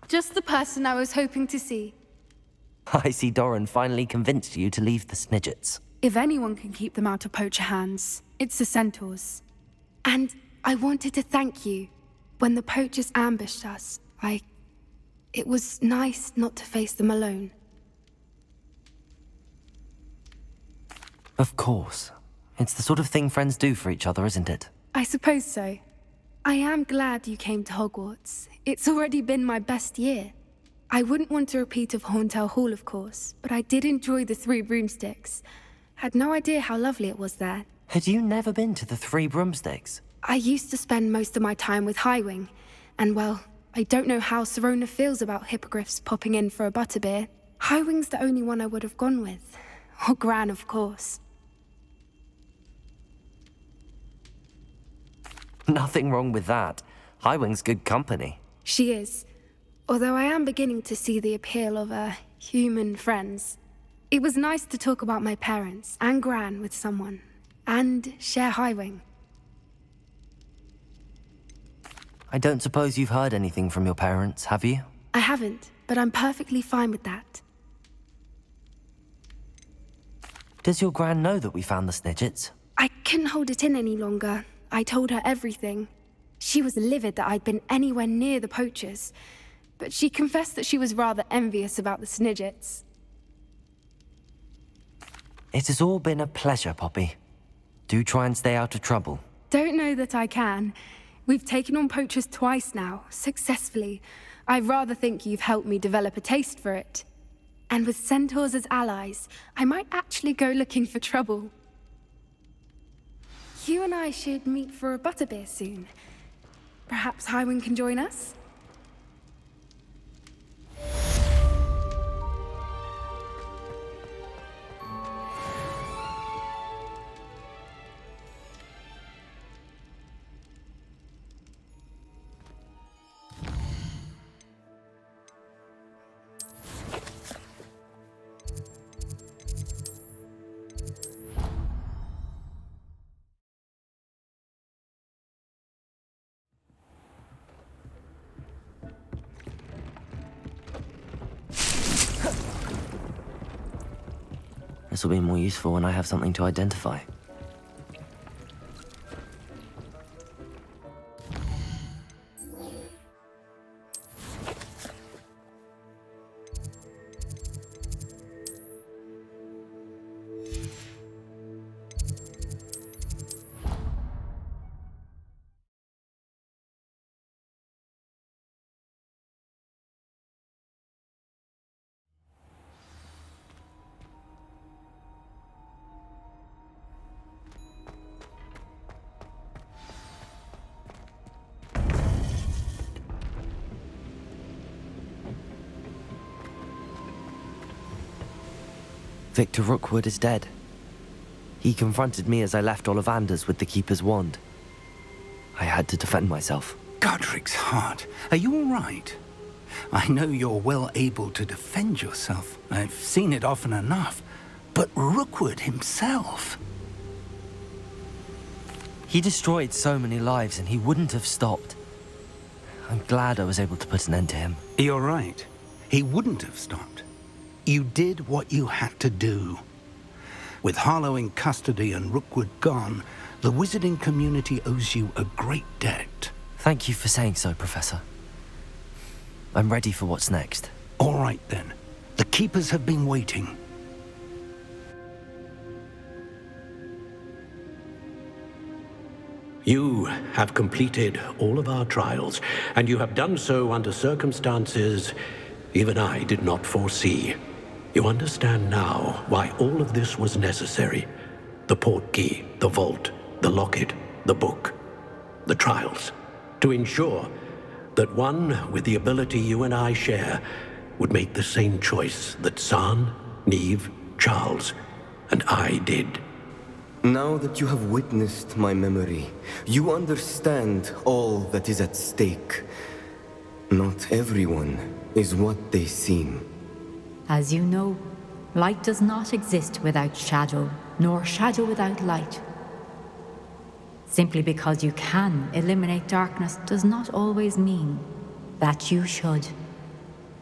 Just the person I was hoping to see. I see Doran finally convinced you to leave the Snidgets. If anyone can keep them out of poacher hands, it's the centaurs. And I wanted to thank you. When the poachers ambushed us, it was nice not to face them alone. Of course. It's the sort of thing friends do for each other, isn't it? I suppose so. I am glad you came to Hogwarts. It's already been my best year. I wouldn't want a repeat of Horntail Hall, of course, but I did enjoy the Three Broomsticks. Had no idea how lovely it was there. Had you never been to the Three Broomsticks? I used to spend most of my time with Highwing, and well, I don't know how Serona feels about hippogriffs popping in for a butterbeer. Highwing's the only one I would have gone with. Or Gran, of course. Nothing wrong with that. Highwing's good company. She is. Although I am beginning to see the appeal of, human friends. It was nice to talk about my parents and Gran with someone. And share Highwing. I don't suppose you've heard anything from your parents, have you? I haven't, but I'm perfectly fine with that. Does your Gran know that we found the Snidgets? I couldn't hold it in any longer. I told her everything. She was livid that I'd been anywhere near the poachers, but she confessed that she was rather envious about the Snidgets. It has all been a pleasure, Poppy. Do try and stay out of trouble. Don't know that I can. We've taken on poachers twice now, successfully. I rather think you've helped me develop a taste for it. And with centaurs as allies, I might actually go looking for trouble. You and I should meet for a butterbeer soon. Perhaps Highwing can join us? This will be more useful when I have something to identify. Victor Rookwood is dead. He confronted me as I left Ollivander's with the Keeper's wand. I had to defend myself. Godric's heart, are you all right? I know you're well able to defend yourself. I've seen it often enough. But Rookwood himself... He destroyed so many lives and he wouldn't have stopped. I'm glad I was able to put an end to him. You're right. he wouldn't have stopped. You did what you had to do. With Harlow in custody and Rookwood gone, the wizarding community owes you a great debt. Thank you for saying so, Professor. I'm ready for what's next. All right, then. The Keepers have been waiting. You have completed all of our trials, and you have done so under circumstances even I did not foresee. You understand now why all of this was necessary. The portkey, the vault, the locket, the book, the trials. To ensure that one with the ability you and I share would make the same choice that San, Neve, Charles, and I did. Now that you have witnessed my memory, you understand all that is at stake. Not everyone is what they seem. As you know, light does not exist without shadow, nor shadow without light. Simply because you can eliminate darkness does not always mean that you should.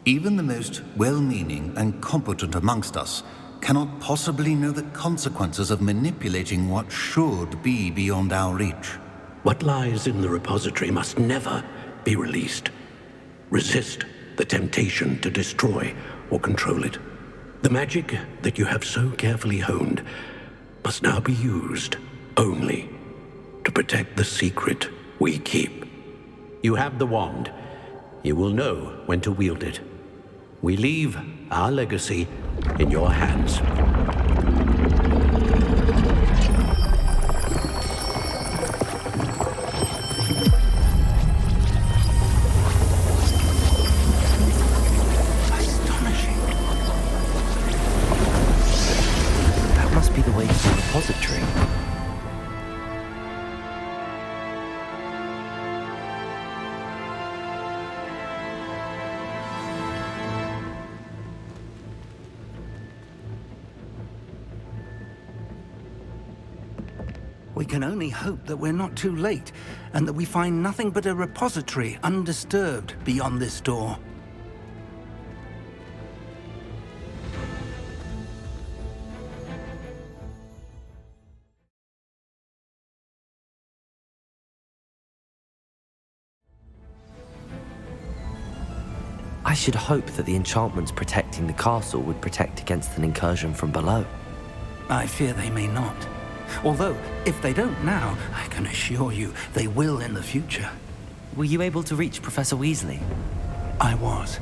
Even the most well-meaning and competent amongst us cannot possibly know the consequences of manipulating what should be beyond our reach. What lies in the repository must never be released. Resist the temptation to destroy or control it. The magic that you have so carefully honed must now be used only to protect the secret we keep. You have the wand. You will know when to wield it. We leave our legacy in your hands. Astonishing. That must be the way to the repository. We can only hope that we're not too late, and that we find nothing but a repository undisturbed beyond this door. I should hope that the enchantments protecting the castle would protect against an incursion from below. I fear they may not. Although, if they don't now, I can assure you they will in the future. Were you able to reach Professor Weasley? I was.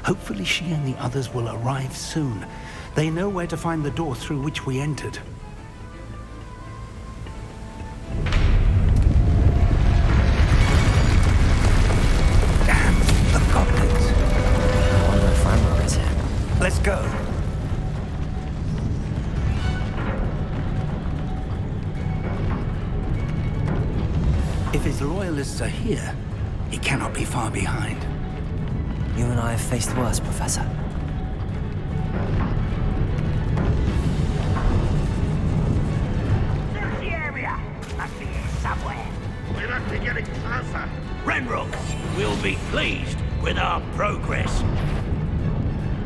Hopefully she and the others will arrive soon. They know where to find the door through which we entered. Damn, the goblins. I wonder if Ranrock is here. Let's go. If his loyalists are here, he cannot be far behind. You and I have faced worse, Professor. Search the area. Must be here somewhere. We must be getting closer. Ranrock will be pleased with our progress.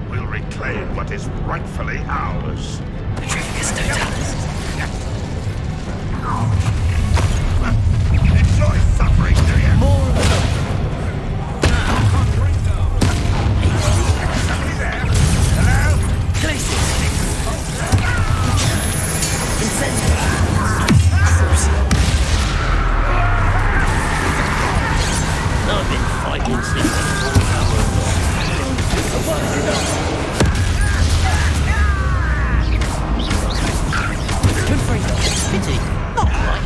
We'll reclaim what is rightfully ours. Petrificus Totalis. Enjoy suffering, do you? More of them! Somebody there? Hello? Glacius! Incendio! I've been fighting since the 4 Confringo! Pity. Not right.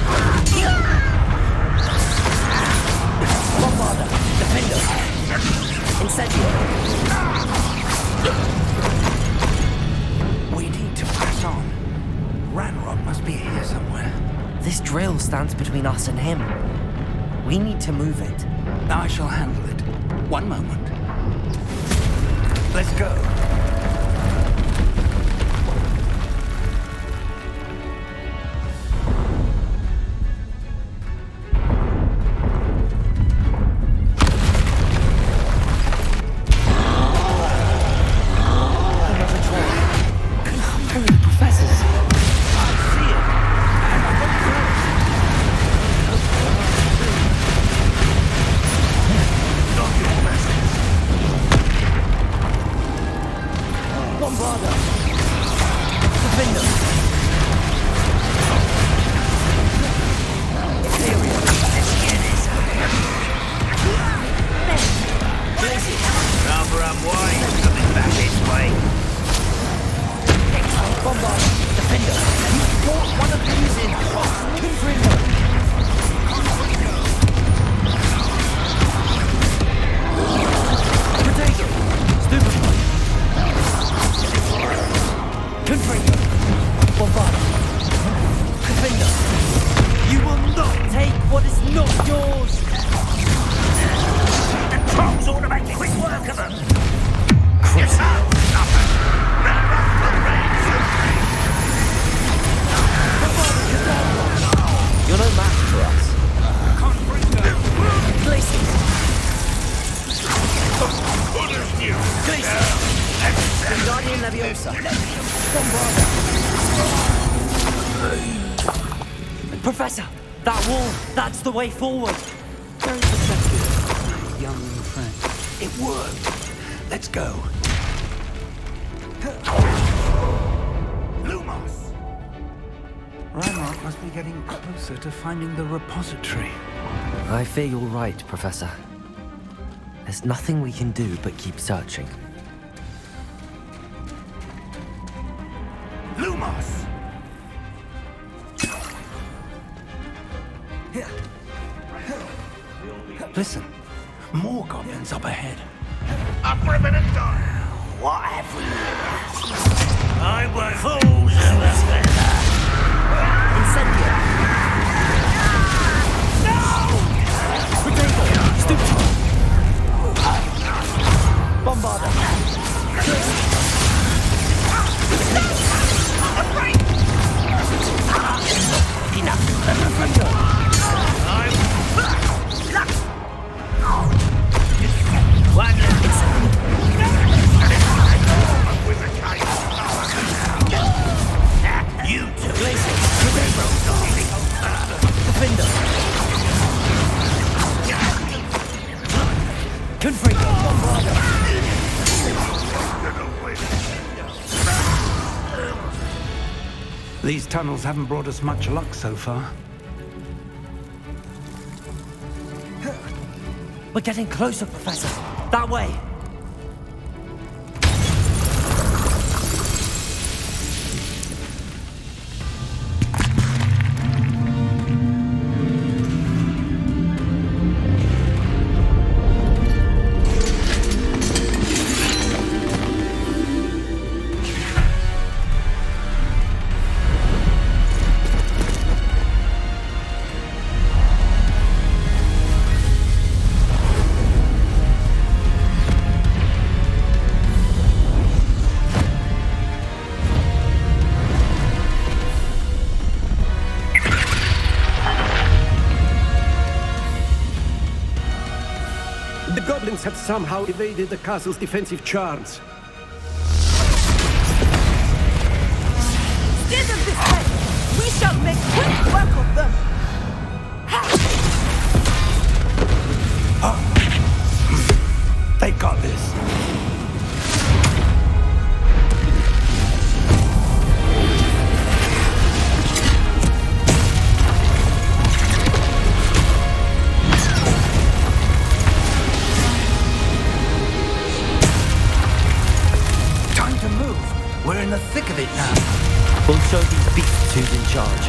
Bombarda! Defendo! Incendio! We need to press on. Ranrock must be here somewhere. This drill stands between us and him. We need to move it. I shall handle it. One moment. Let's go. Bombarda! Defender! Ethereal! Let's get this. Rather unwise coming back this way. Bombarda! Defender! You brought one of these in! Confringo! Potato! Stupefy! Confringo! Bombarda! Defender! You will not take what is not yours! The trolls ought to make quick work of them. Chris! You're no match for us. Glacier! Guardian Leviosa! Bombarda! Professor! That wall! That's the way forward! Very perceptive, young friend. It worked. Let's go. Lumos! Rymark must be getting closer to finding the repository. I fear you're right, Professor. There's nothing we can do but keep searching. Lumos! Listen, more goblins up ahead. Up ribbon and die! What have we here? I won't fools of a feather. Incendio! No! Potato! Stupid! Bombarda! Enough! You two. Defender! Confringo! Bombarda! These tunnels haven't brought us much luck so far. We're getting closer, Professor. That way. Have somehow evaded the castle's defensive charms. Steer them this way! We shall make quick work of them! They got this. We're in the thick of it now. We'll show these beasts who's in charge.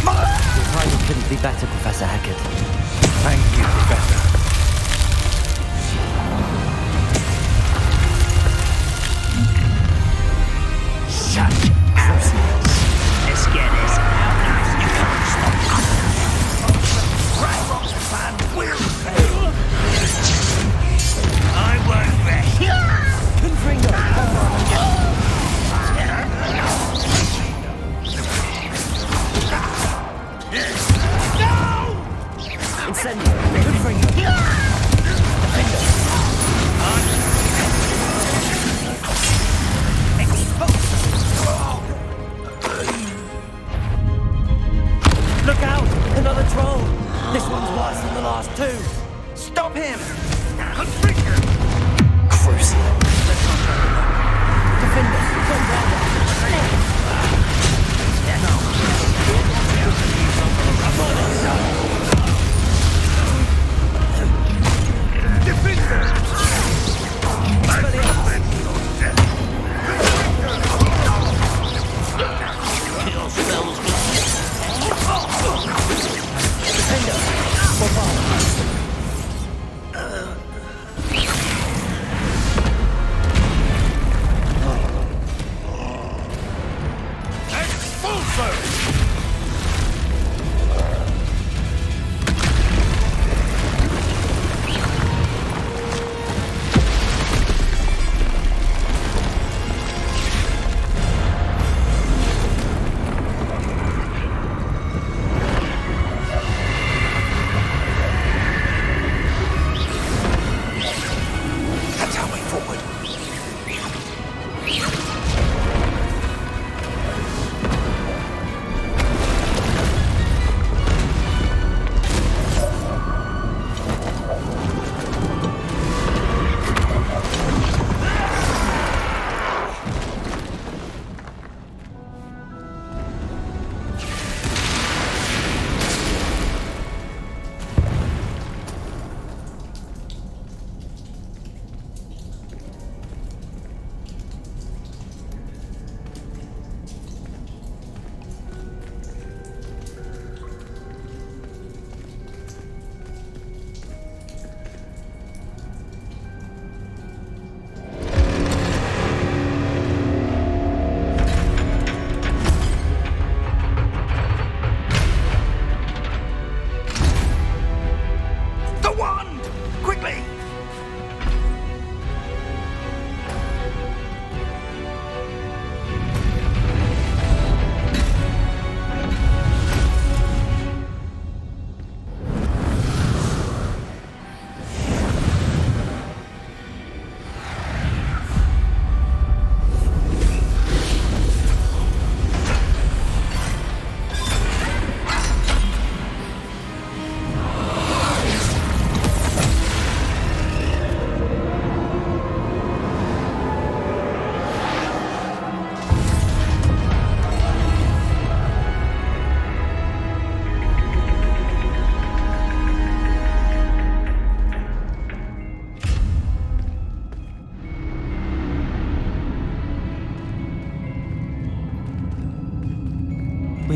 Your timing couldn't be better, Professor Hecat. Thank you, Professor. Such assholes. Let's get this out. You can't stop us. Rymark's plan will fail. I won't rest. Confringo! No! Incendio! Confringo!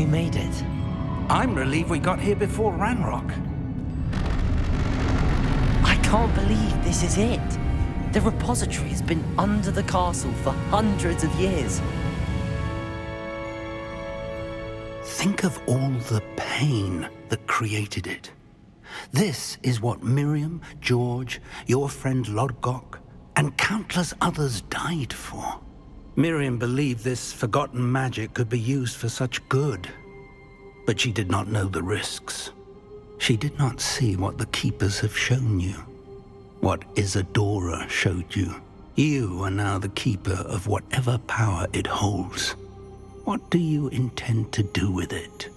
we made it. I'm relieved we got here before Ranrock. I can't believe this is it. The repository has been under the castle for hundreds of years. Think of all the pain that created it. This is what Miriam, George, your friend Lodgok, and countless others died for. Miriam believed this forgotten magic could be used for such good, but she did not know the risks. She did not see what the Keepers have shown you, what Isadora showed you. You are now the Keeper of whatever power it holds. What do you intend to do with it?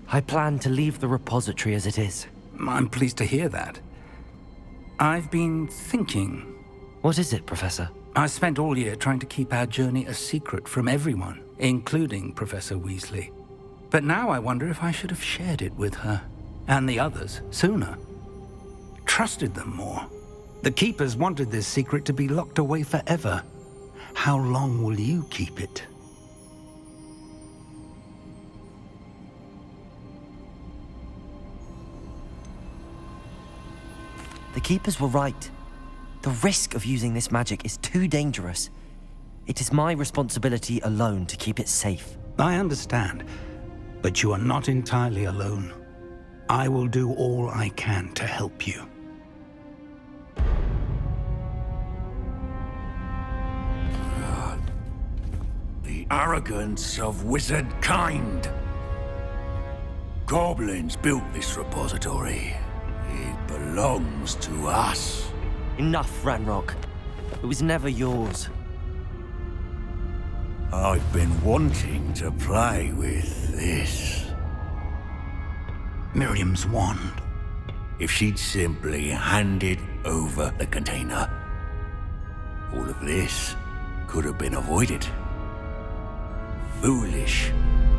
I plan to leave the repository as it is. I'm pleased to hear that. I've been thinking. What is it, Professor? I spent all year trying to keep our journey a secret from everyone, including Professor Weasley. But now I wonder if I should have shared it with her, and the others, sooner. Trusted them more. The Keepers wanted this secret to be locked away forever. How long will you keep it? The Keepers were right. The risk of using this magic is too dangerous. It is my responsibility alone to keep it safe. I understand, but you are not entirely alone. I will do all I can to help you. The arrogance of wizard kind. Goblins built this repository. It belongs to us. Enough, Ranrock. It was never yours. I've been wanting to play with this. Miriam's wand. If she'd simply handed over the container, all of this could have been avoided. Foolish,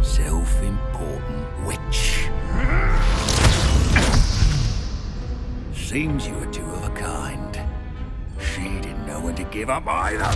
self-important witch. Seems you were two of a kind. She didn't know when to give up either.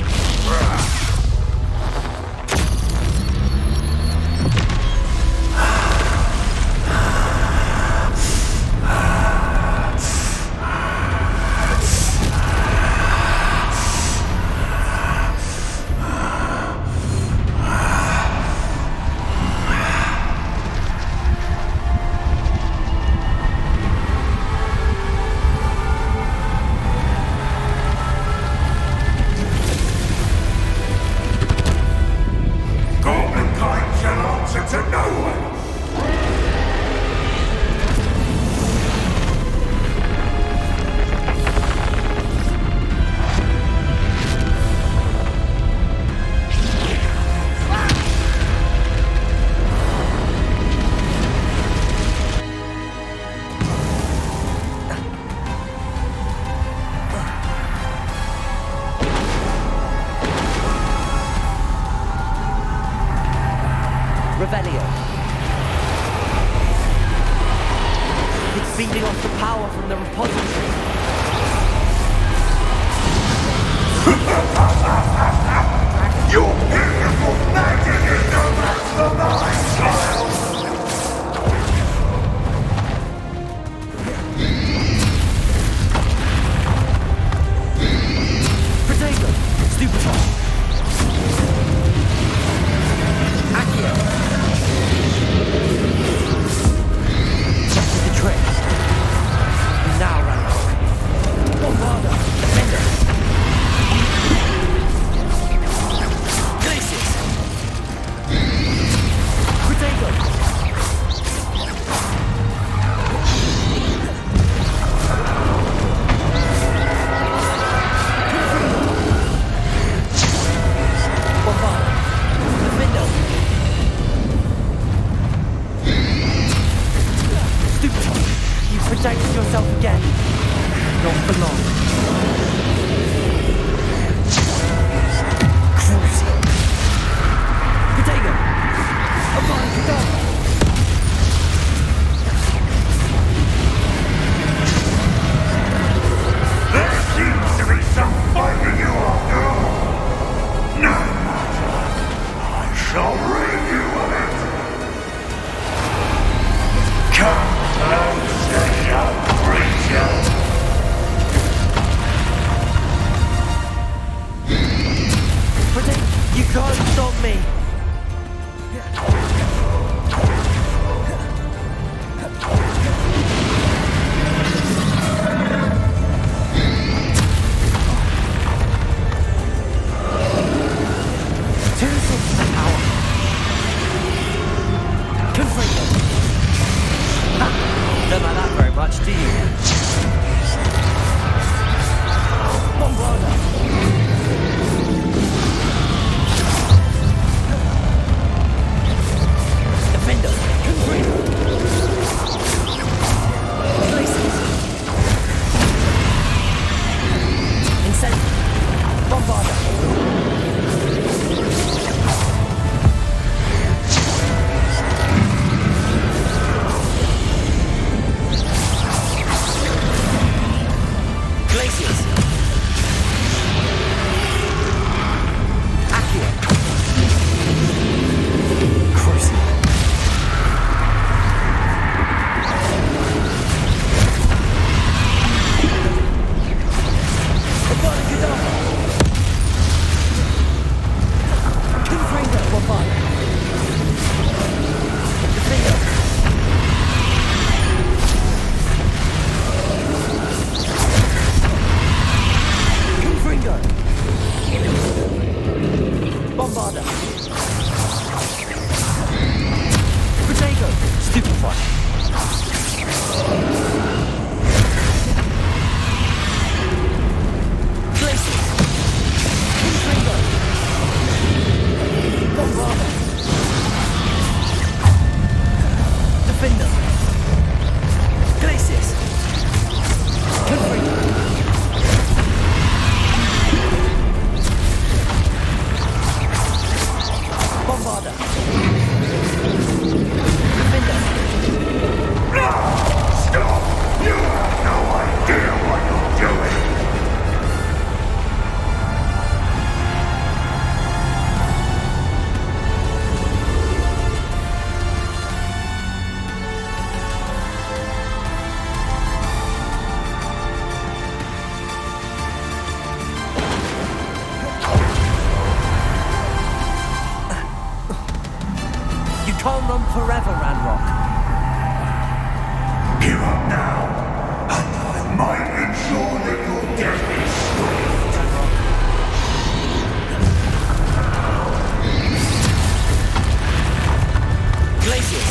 It's feeding off the power from the repository. Your beautiful magic is no match for mine, child! Protego! Stupefy! Accio! Just the trick. Now, Ranrock. Bombarda! Defender! Glacius! Protego! Protect yourself again. Not for long. Crucial. Protego! Avante, go! There seems to be some fighting you after all. No matter. forever, Ranrock. Give up now, and I might ensure that your death is swift. Glaciers!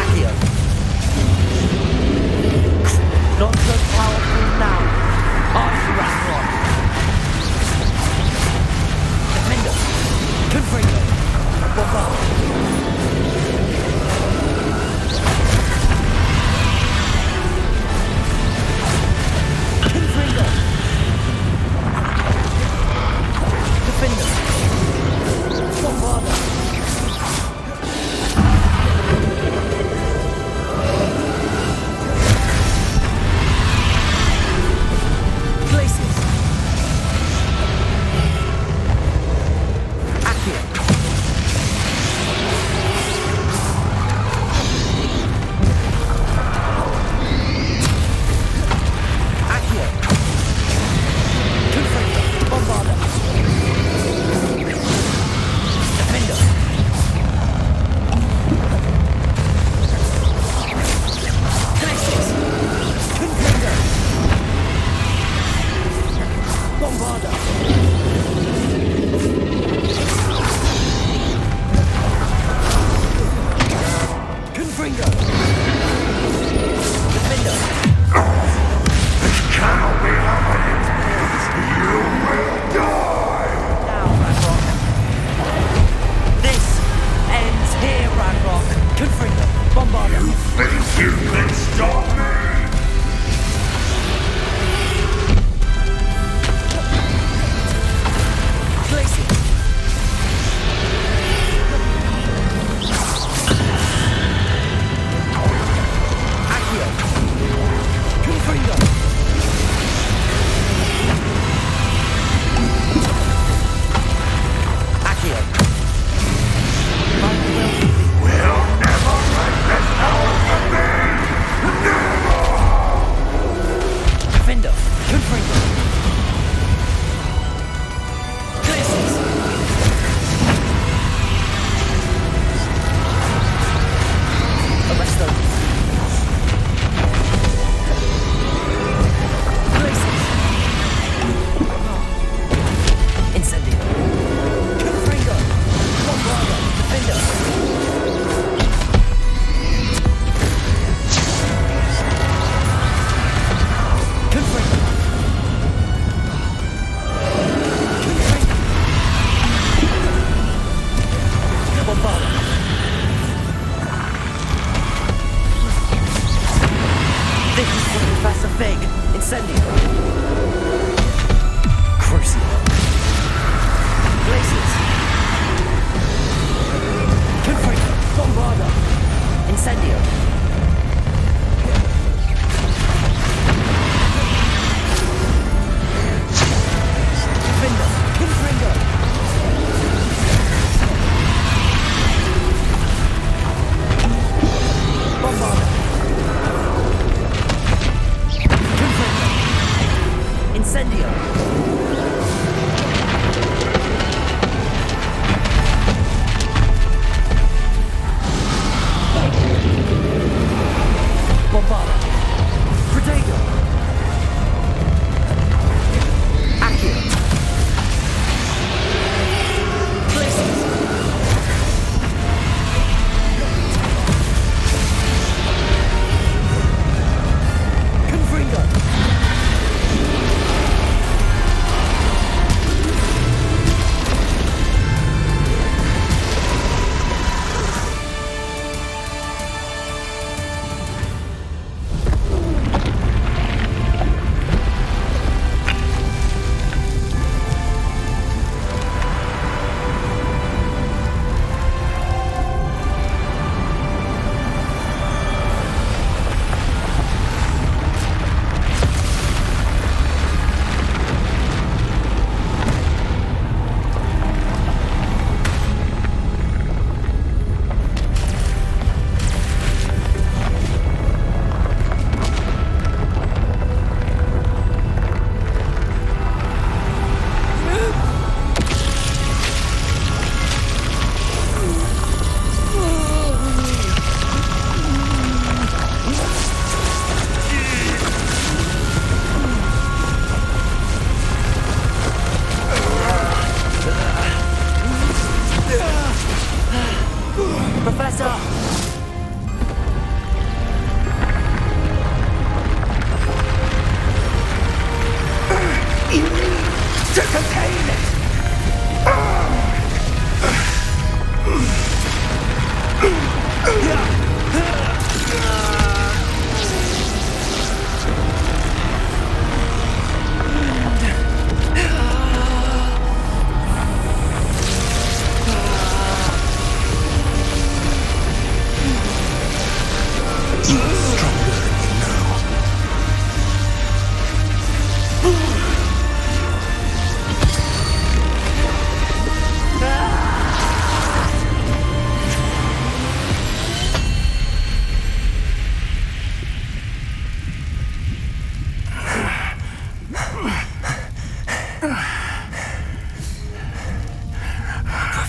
Accio! Not so powerful now. Ranrock! Defender! Confringo! Bombard! Confringo! Defender! Bombarda! Glaciers! Accio! Accio! Confringo! Bombarda! Defender!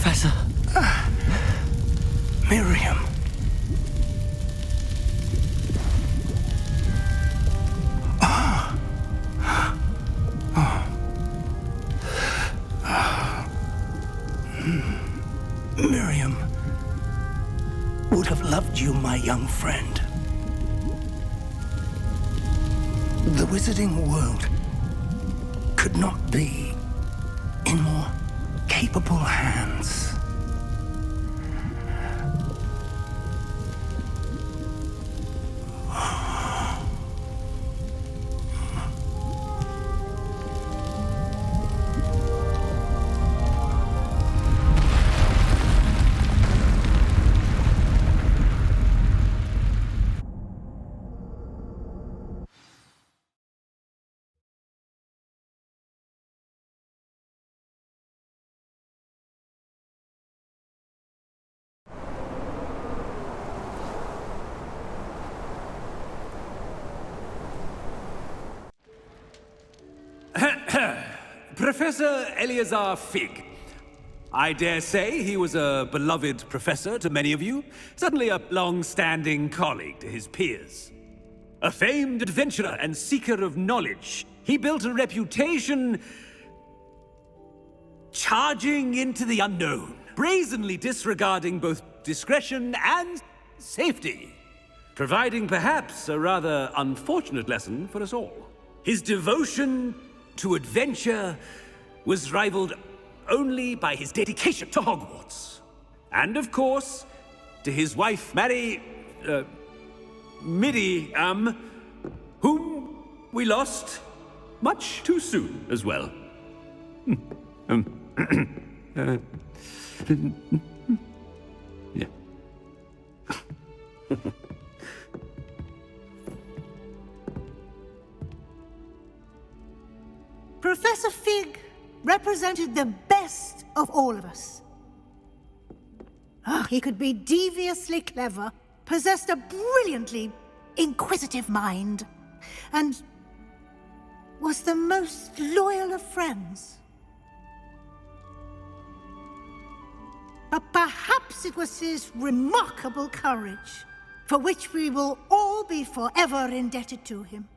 Professor. Miriam. Miriam would have loved you, my young friend. The wizarding world could not be in more capable hands. Professor Eleazar Fig. I dare say he was a beloved professor to many of you, certainly a long-standing colleague to his peers. A famed adventurer and seeker of knowledge, he built a reputation charging into the unknown, brazenly disregarding both discretion and safety, providing perhaps a rather unfortunate lesson for us all. His devotion to adventure was rivaled only by his dedication to Hogwarts. And of course, to his wife, Miri, whom we lost much too soon as well. Yeah. Professor Fig represented the best of all of us. He could be deviously clever, possessed a brilliantly inquisitive mind, and was the most loyal of friends. But perhaps it was his remarkable courage, for which we will all be forever indebted to him.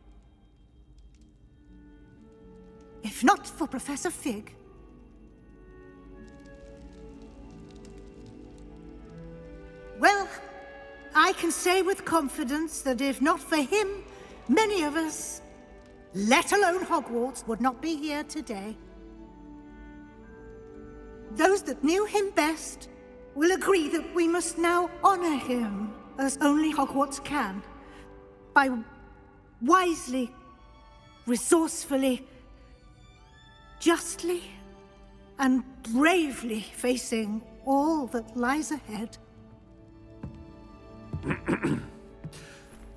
If not for Professor Fig, well, I can say with confidence that if not for him, many of us, let alone Hogwarts, would not be here today. Those that knew him best will agree that we must now honor him as only Hogwarts can, by wisely, resourcefully, justly and bravely facing all that lies ahead.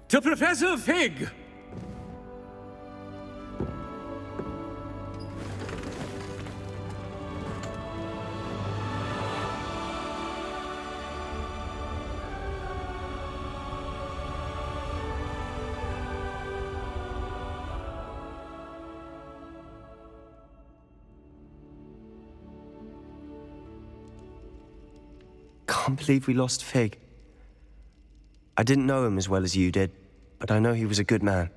To Professor Fig! Can't believe we lost Fig. I didn't know him as well as you did, but I know he was a good man.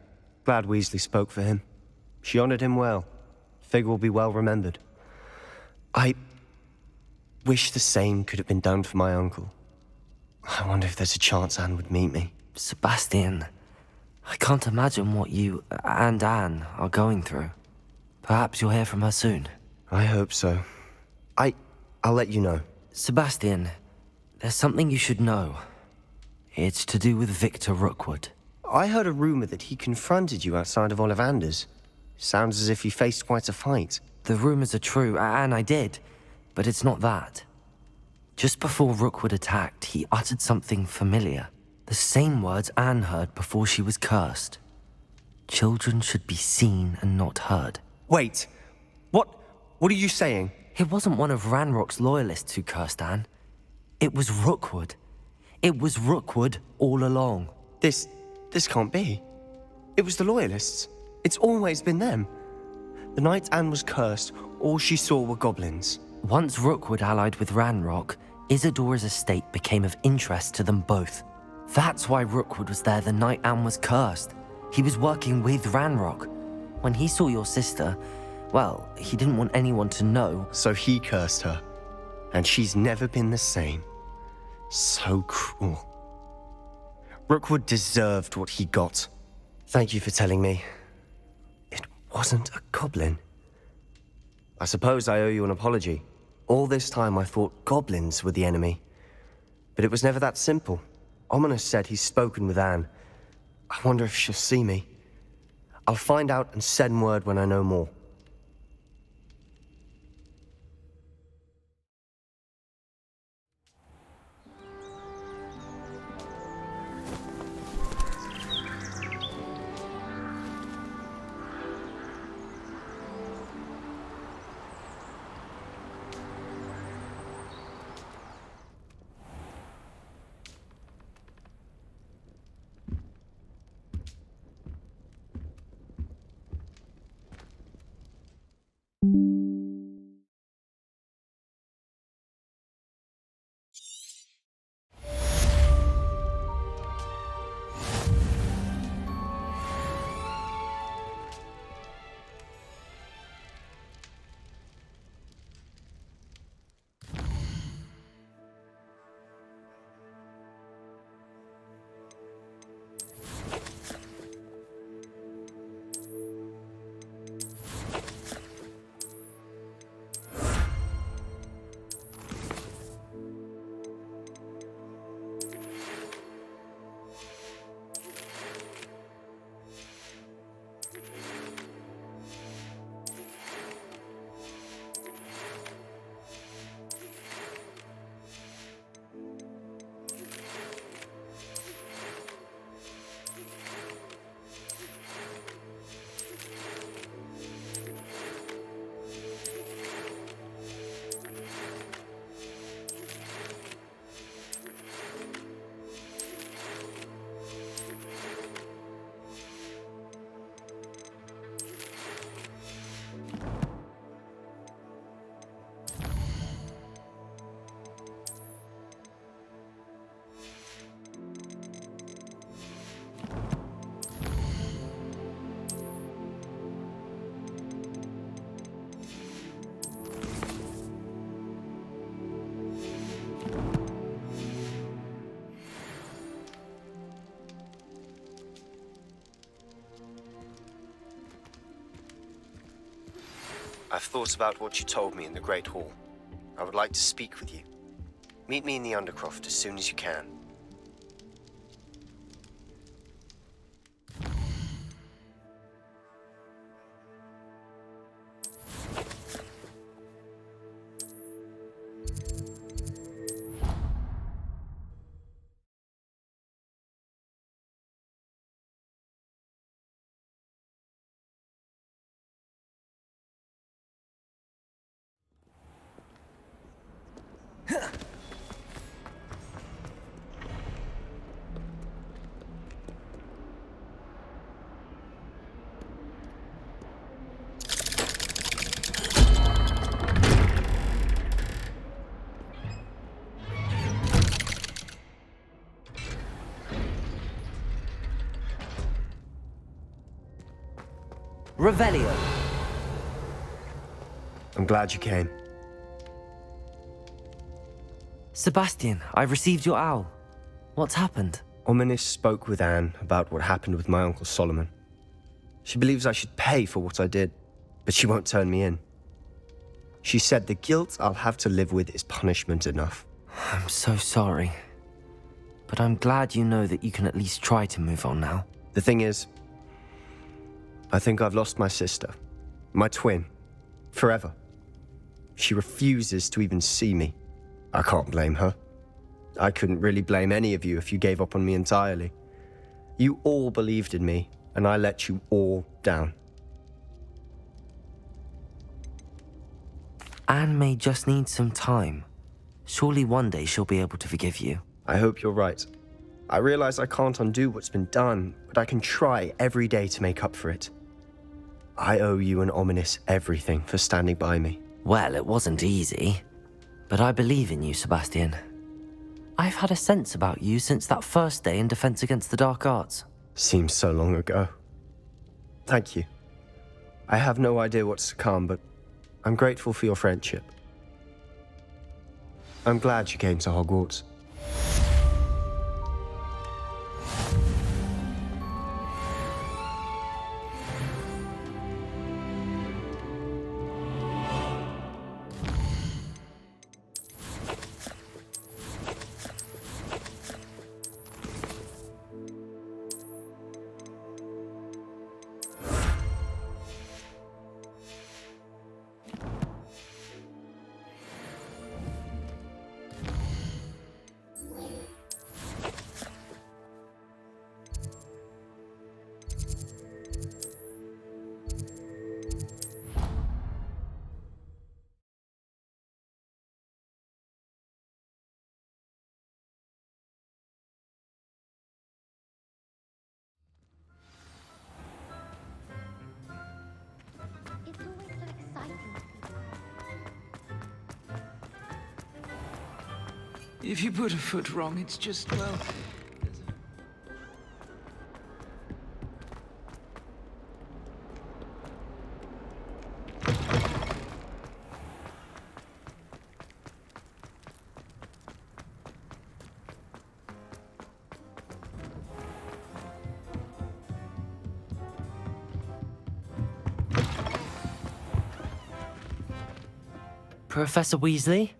Glad Weasley spoke for him. She honored him well. Fig will be well remembered. I wish the same could have been done for my uncle. I wonder if there's a chance Anne would meet me. Sebastian, I can't imagine what you and Anne are going through. Perhaps you'll hear from her soon. I hope so. I'll let you know. Sebastian, there's something you should know. It's to do with Victor Rookwood. I heard a rumor that he confronted you outside of Ollivander's. Sounds as if he faced quite a fight. The rumors are true, and I did, but it's not that. Just before Rookwood attacked, he uttered something familiar. The same words Anne heard before she was cursed. Children should be seen and not heard. Wait, what are you saying? It wasn't one of Ranrock's loyalists who cursed Anne. It was Rookwood. It was Rookwood all along. This can't be. It was the Loyalists. It's always been them. The night Anne was cursed, all she saw were goblins. Once Rookwood allied with Ranrock, Isadora's estate became of interest to them both. That's why Rookwood was there the night Anne was cursed. He was working with Ranrock. When he saw your sister, well, he didn't want anyone to know. So he cursed her, and she's never been the same. So cruel. Rookwood deserved what he got. Thank you for telling me. It wasn't a goblin. I suppose I owe you an apology. All this time I thought goblins were the enemy. But it was never that simple. Ominous said he's spoken with Anne. I wonder if she'll see me. I'll find out and send word when I know more. I've thought about what you told me in the Great Hall. I would like to speak with you. Meet me in the Undercroft as soon as you can. Revelio. I'm glad you came. Sebastian, I've received your owl. What's happened? Ominous spoke with Anne about what happened with my Uncle Solomon. She believes I should pay for what I did, but she won't turn me in. She said the guilt I'll have to live with is punishment enough. I'm so sorry. But I'm glad you know that you can at least try to move on now. The thing is, I think I've lost my sister, my twin, forever. She refuses to even see me. I can't blame her. I couldn't really blame any of you if you gave up on me entirely. You all believed in me, and I let you all down. Anne may just need some time. Surely one day she'll be able to forgive you. I hope you're right. I realize I can't undo what's been done, but I can try every day to make up for it. I owe you and Ominous everything for standing by me. Well, it wasn't easy. But I believe in you, Sebastian. I've had a sense about you since that first day in Defense Against the Dark Arts. Seems so long ago. Thank you. I have no idea what's to come, but I'm grateful for your friendship. I'm glad you came to Hogwarts. If you put a foot wrong, it's just, well... Professor Weasley?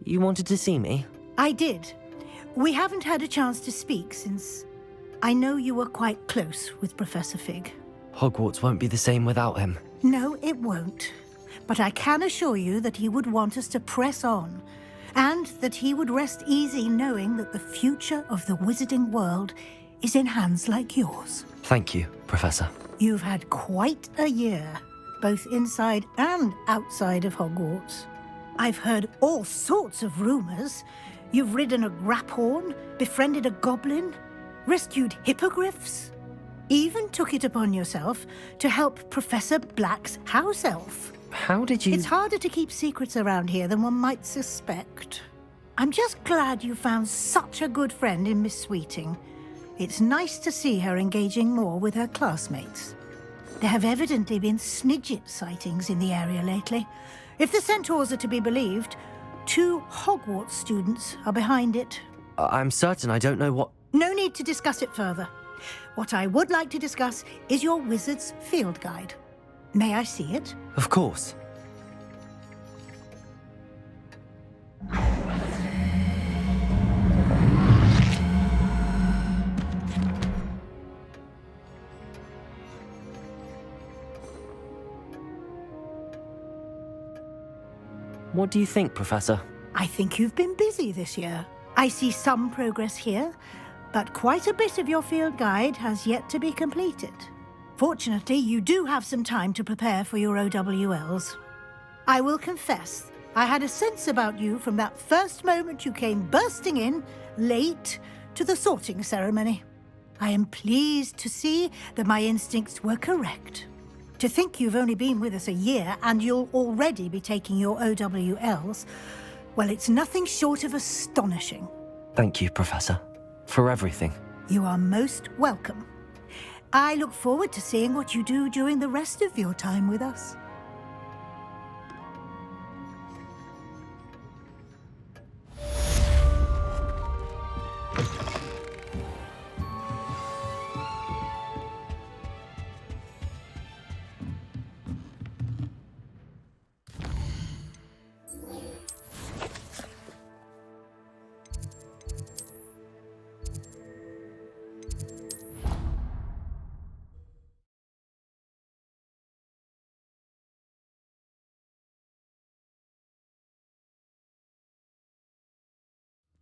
You wanted to see me? I did. We haven't had a chance to speak since I know you were quite close with Professor Fig. Hogwarts won't be the same without him. No, it won't. But I can assure you that he would want us to press on, and that he would rest easy knowing that the future of the wizarding world is in hands like yours. Thank you, Professor. You've had quite a year, both inside and outside of Hogwarts. I've heard all sorts of rumors. You've ridden a graphorn, befriended a goblin, rescued hippogriffs, even took it upon yourself to help Professor Black's house elf. How did you... It's harder to keep secrets around here than one might suspect. I'm just glad you found such a good friend in Miss Sweeting. It's nice to see her engaging more with her classmates. There have evidently been Snidget sightings in the area lately. If the centaurs are to be believed, 2 Hogwarts students are behind it. I'm certain I don't know what... No need to discuss it further. What I would like to discuss is your wizard's field guide. May I see it? Of course. What do you think, Professor? I think you've been busy this year. I see some progress here, but quite a bit of your field guide has yet to be completed. Fortunately, you do have some time to prepare for your OWLs. I will confess, I had a sense about you from that first moment you came bursting in, late, to the sorting ceremony. I am pleased to see that my instincts were correct. To think you've only been with us a year and you'll already be taking your OWLs, well, it's nothing short of astonishing. Thank you, Professor, for everything. You are most welcome. I look forward to seeing what you do during the rest of your time with us.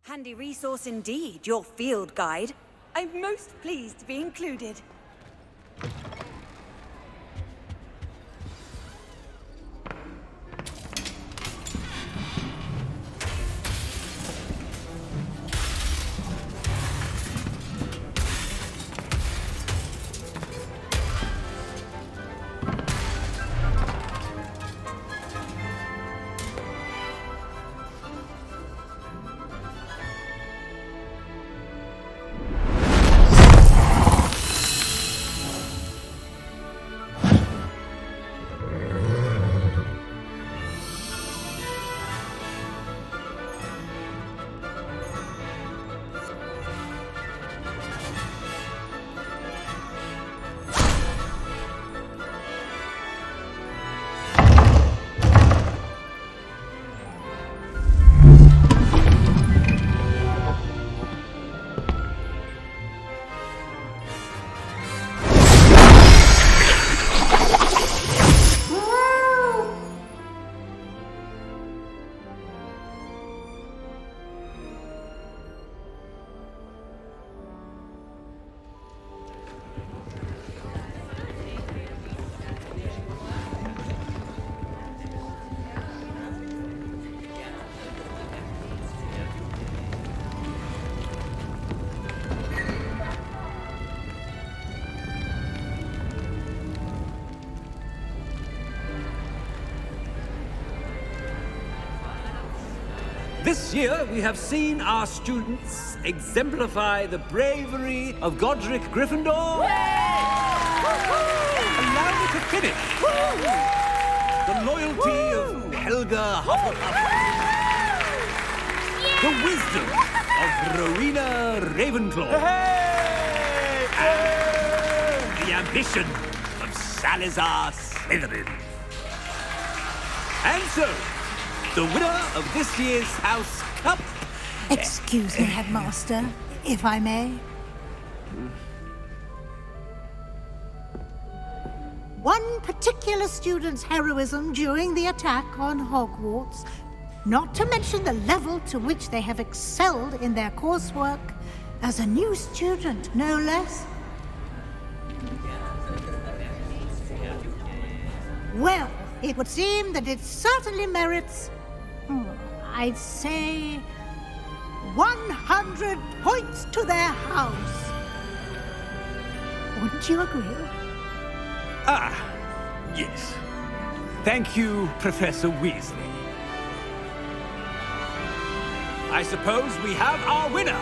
Handy resource indeed, your field guide. I'm most pleased to be included. This year, we have seen our students exemplify the bravery of Godric Gryffindor. Allow me to finish. The loyalty of Helga Hufflepuff. The wisdom of Rowena Ravenclaw. And the ambition of Salazar Slytherin. And so, the winner of this year's House Cup... Excuse me, Headmaster, if I may. One particular student's heroism during the attack on Hogwarts, not to mention the level to which they have excelled in their coursework, as a new student, no less. Well, it would seem that it certainly merits, I'd say, 100 points to their house. Wouldn't you agree? Ah, yes. Thank you, Professor Weasley. I suppose we have our winner.